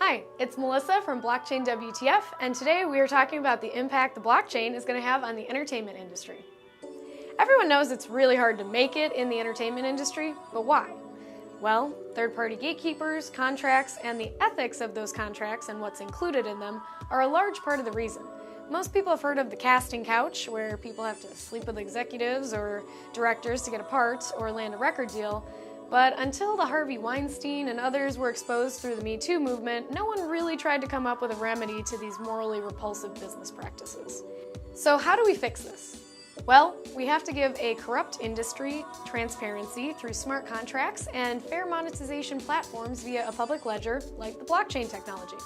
Hi, it's Melissa from blockchain.wtf, and today we are talking about the impact the blockchain is going to have on the entertainment industry. Everyone knows it's really hard to make it in the entertainment industry, but why? Well, third-party gatekeepers, contracts, and the ethics of those contracts and what's included in them are a large part of the reason. Most people have heard of the casting couch, where people have to sleep with executives or directors to get a part or land a record deal. But until the Harvey Weinstein and others were exposed through the Me Too movement, no one really tried to come up with a remedy to these morally repulsive business practices. So how do we fix this? Well, we have to give a corrupt industry transparency through smart contracts and fair monetization platforms via a public ledger like the blockchain technology.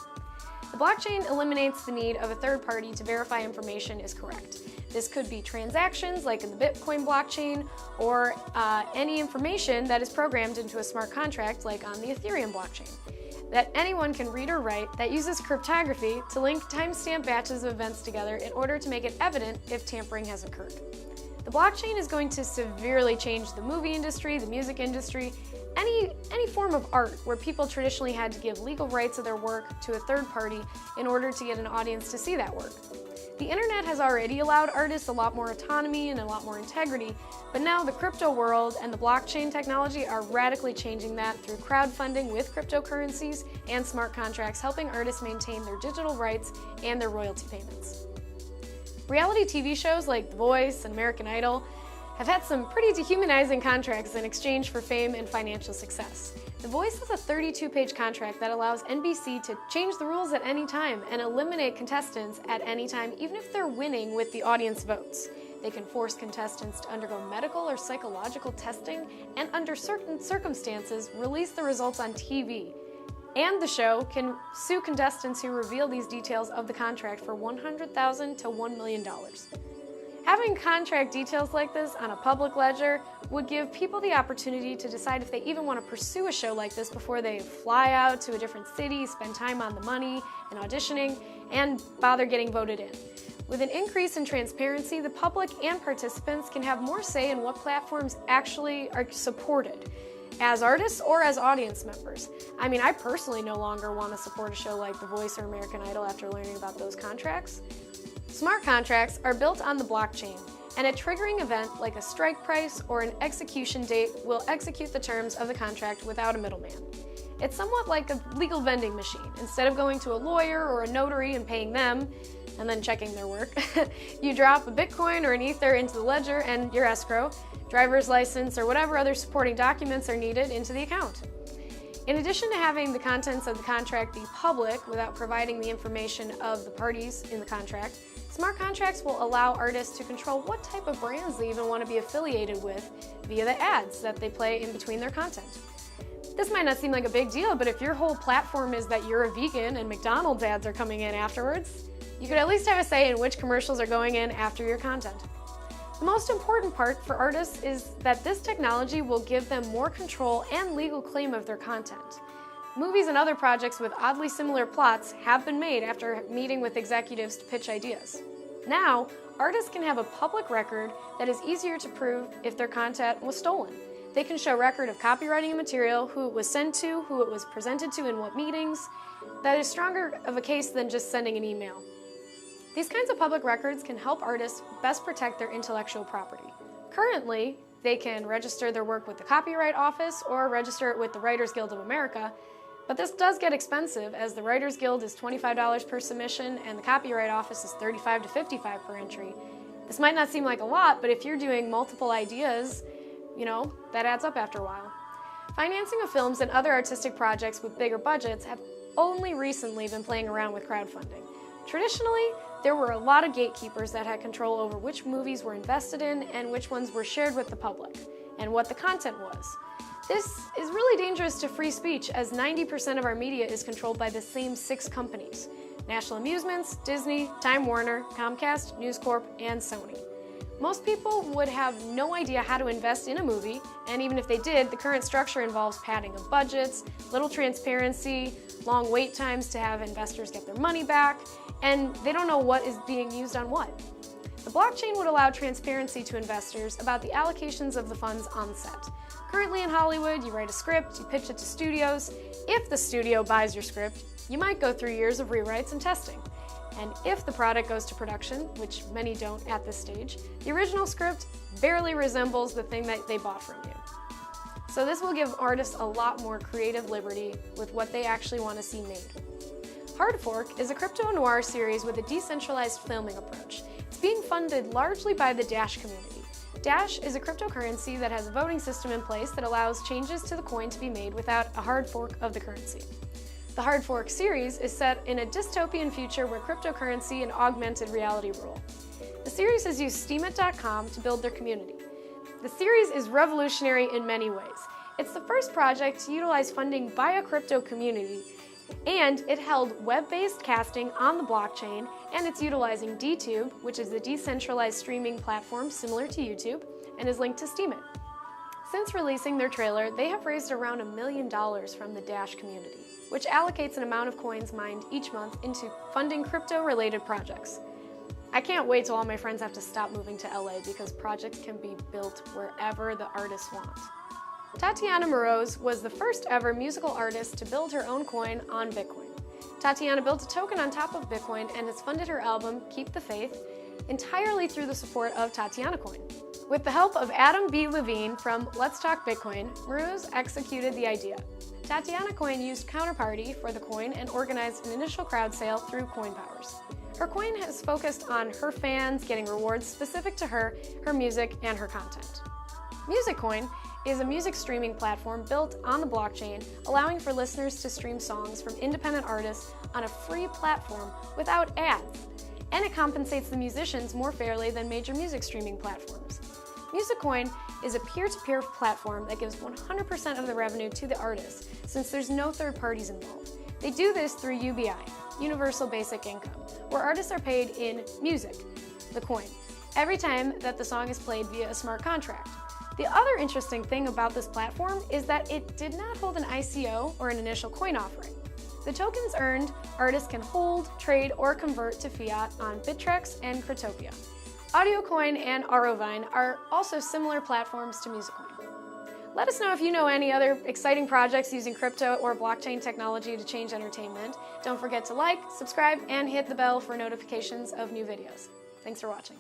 The blockchain eliminates the need of a third party to verify information is correct. This could be transactions like in the Bitcoin blockchain or any information that is programmed into a smart contract like on the Ethereum blockchain that anyone can read or write that uses cryptography to link timestamp batches of events together in order to make it evident if tampering has occurred. The blockchain is going to severely change the movie industry, the music industry, any form of art where people traditionally had to give legal rights of their work to a third party in order to get an audience to see that work. The internet has already allowed artists a lot more autonomy and a lot more integrity, but now the crypto world and the blockchain technology are radically changing that through crowdfunding with cryptocurrencies and smart contracts, helping artists maintain their digital rights and their royalty payments. Reality TV shows like The Voice and American Idol have had some pretty dehumanizing contracts in exchange for fame and financial success. The Voice has a 32-page contract that allows NBC to change the rules at any time and eliminate contestants at any time, even if they're winning with the audience votes. They can force contestants to undergo medical or psychological testing and, under certain circumstances, release the results on TV. And the show can sue contestants who reveal these details of the contract for $100,000 to $1 million. Having contract details like this on a public ledger would give people the opportunity to decide if they even want to pursue a show like this before they fly out to a different city, spend time on the money and auditioning, and bother getting voted in. With an increase in transparency, the public and participants can have more say in what platforms actually are supported, as artists or as audience members. I mean, I personally no longer want to support a show like The Voice or American Idol after learning about those contracts. Smart contracts are built on the blockchain, and a triggering event like a strike price or an execution date will execute the terms of the contract without a middleman. It's somewhat like a legal vending machine. Instead of going to a lawyer or a notary and paying them, and then checking their work, you drop a Bitcoin or an Ether into the ledger and your escrow, driver's license, or whatever other supporting documents are needed into the account. In addition to having the contents of the contract be public without providing the information of the parties in the contract, smart contracts will allow artists to control what type of brands they even want to be affiliated with via the ads that they play in between their content. This might not seem like a big deal, but if your whole platform is that you're a vegan and McDonald's ads are coming in afterwards, you could at least have a say in which commercials are going in after your content. The most important part for artists is that this technology will give them more control and legal claim of their content. Movies and other projects with oddly similar plots have been made after meeting with executives to pitch ideas. Now, artists can have a public record that is easier to prove if their content was stolen. They can show record of copywriting a material, who it was sent to, who it was presented to in what meetings. That is stronger of a case than just sending an email. These kinds of public records can help artists best protect their intellectual property. Currently, they can register their work with the Copyright Office or register it with the Writers Guild of America, but this does get expensive, as the Writers Guild is $25 per submission and the Copyright Office is $35 to $55 per entry. This might not seem like a lot, but if you're doing multiple ideas, that adds up after a while. Financing of films and other artistic projects with bigger budgets have only recently been playing around with crowdfunding. Traditionally, there were a lot of gatekeepers that had control over which movies were invested in and which ones were shared with the public, and what the content was. This is really dangerous to free speech, as 90% of our media is controlled by the same 6 companies: National Amusements, Disney, Time Warner, Comcast, News Corp, and Sony. Most people would have no idea how to invest in a movie, and even if they did, the current structure involves padding of budgets, little transparency, long wait times to have investors get their money back, and they don't know what is being used on what. The blockchain would allow transparency to investors about the allocations of the funds on set. Currently in Hollywood, you write a script, you pitch it to studios. If the studio buys your script, you might go through years of rewrites and testing. And if the product goes to production, which many don't at this stage, the original script barely resembles the thing that they bought from you. So this will give artists a lot more creative liberty with what they actually want to see made. Hard Fork is a crypto noir series with a decentralized filming approach. It's being funded largely by the Dash community. Dash is a cryptocurrency that has a voting system in place that allows changes to the coin to be made without a hard fork of the currency. The Hard Fork series is set in a dystopian future where cryptocurrency and augmented reality rule. The series has used Steemit.com to build their community. The series is revolutionary in many ways. It's the first project to utilize funding by a crypto community, and it held web-based casting on the blockchain, and it's utilizing DTube, which is a decentralized streaming platform similar to YouTube, and is linked to Steemit. Since releasing their trailer, they have raised around $1 million from the Dash community, which allocates an amount of coins mined each month into funding crypto-related projects. I can't wait till all my friends have to stop moving to LA because projects can be built wherever the artists want. Tatiana Moroz was the first ever musical artist to build her own coin on Bitcoin. Tatiana built a token on top of Bitcoin and has funded her album, Keep the Faith, entirely through the support of Tatiana Coin. With the help of Adam B. Levine from Let's Talk Bitcoin, Moroz executed the idea. Tatiana Coin used Counterparty for the coin and organized an initial crowd sale through CoinPowers. Her coin has focused on her fans getting rewards specific to her music, and her content. MusicCoin is a music streaming platform built on the blockchain, allowing for listeners to stream songs from independent artists on a free platform without ads. And it compensates the musicians more fairly than major music streaming platforms. MusicCoin is a peer-to-peer platform that gives 100% of the revenue to the artists, since there's no third parties involved. They do this through UBI, Universal Basic Income, where artists are paid in music, the coin, every time that the song is played via a smart contract. The other interesting thing about this platform is that it did not hold an ICO or an initial coin offering. The tokens earned, artists can hold, trade, or convert to fiat on Bittrex and Cryptopia. AudioCoin and Aurovine are also similar platforms to MusicCoin. Let us know if you know any other exciting projects using crypto or blockchain technology to change entertainment. Don't forget to like, subscribe, and hit the bell for notifications of new videos. Thanks for watching.